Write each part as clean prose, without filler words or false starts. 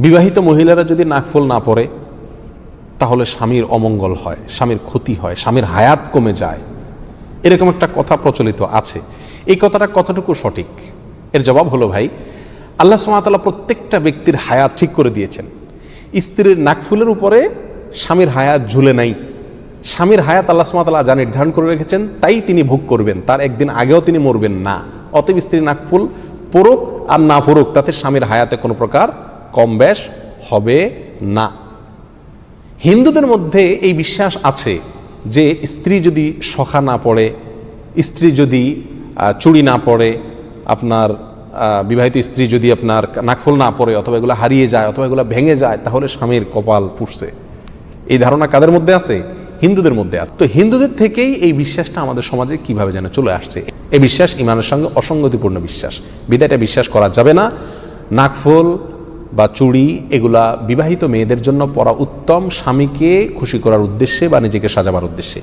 বিবাহিত মহিলারা যদি নাকফুল না পরে তাহলে স্বামীর অমঙ্গল হয়, স্বামীর ক্ষতি হয়, স্বামীর হায়াত কমে যায়, এরকম একটা কথা প্রচলিত আছে। এই কথাটা কতটুকু সঠিক? এর জবাব হলো, ভাই, আল্লাহ সুবহানাহু ওয়া তাআলা প্রত্যেকটা ব্যক্তির হায়াত ঠিক করে দিয়েছেন। স্ত্রীর নাকফুলের উপরে স্বামীর হায়াত ঝুলে নাই। স্বামীর হায়াত আল্লাহ সুবহানাহু ওয়া তাআলা যা নির্ধারণ করে রেখেছেন তাই তিনি ভোগ করবেন, তার একদিন আগেও তিনি মরবেন না। অতএব স্ত্রী নাকফুল পড়ুক আর না পড়ুক, তাতে স্বামীর হায়াতে কোনো প্রকার কম বেশ হবে না। হিন্দুদের মধ্যে এই বিশ্বাস আছে যে স্ত্রী যদি শখা না পড়ে, স্ত্রী যদি চুড়ি না পড়ে, আপনার বিবাহিত স্ত্রী যদি আপনার নাকফুল না পড়ে, অথবা এগুলো হারিয়ে যায়, অথবা এগুলো ভেঙে যায়, তাহলে স্বামীর কপাল পুড়ছে। এই ধারণা কাদের মধ্যে আছে? হিন্দুদের মধ্যে আছে। তো হিন্দুদের থেকেই এই বিশ্বাসটা আমাদের সমাজে কিভাবে যেন চলে আসছে। এই বিশ্বাস ইমানের সঙ্গে অসঙ্গতিপূর্ণ বিশ্বাস, বিধায় এটা বিশ্বাস করা যাবে না। নাকফুল বা চুড়ি এগুলা বিবাহিত মেয়েদের জন্য পরা উত্তম, স্বামীকে খুশি করার উদ্দেশ্যে বা নিজেকে সাজাবার উদ্দেশ্যে।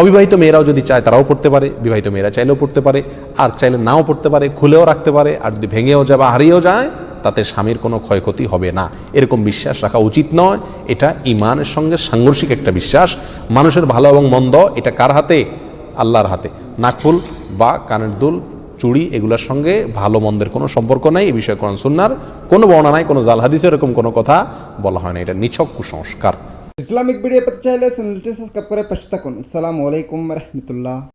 অবিবাহিত মেয়েরাও যদি চায় তারাও পড়তে পারে, বিবাহিত মেয়েরা চাইলেও পড়তে পারে, আর চাইলে নাও পড়তে পারে, খুলেও রাখতে পারে। আর যদি ভেঙেও যায় বা হারিয়েও যায়, তাতে স্বামীর কোনো ক্ষয়ক্ষতি হবে না, এরকম বিশ্বাস রাখা উচিত নয়। এটা ইমানের সঙ্গে সাংঘর্ষিক একটা বিশ্বাস। মানুষের ভালো এবং মন্দ এটা কার হাতে? আল্লাহর হাতে। নাকফুল বা কানের দুল, চুড়ি এগুলোর সঙ্গে ভালো মন্দের কোনো সম্পর্ক নাই। এই বিষয়ে কোরআন সুন্নাহর কোনো বর্ণনা নাই, কোনো জাল হাদিসে এরকম কোনো কথা বলা হয় না। এটা নিছক কুসংস্কার। ইসলামিক ভিডিও পেতে চাইলে চ্যানেলটি সাবস্ক্রাইব করে পাশে থাকুন। আসসালামু আলাইকুম রহমতুল্লাহ।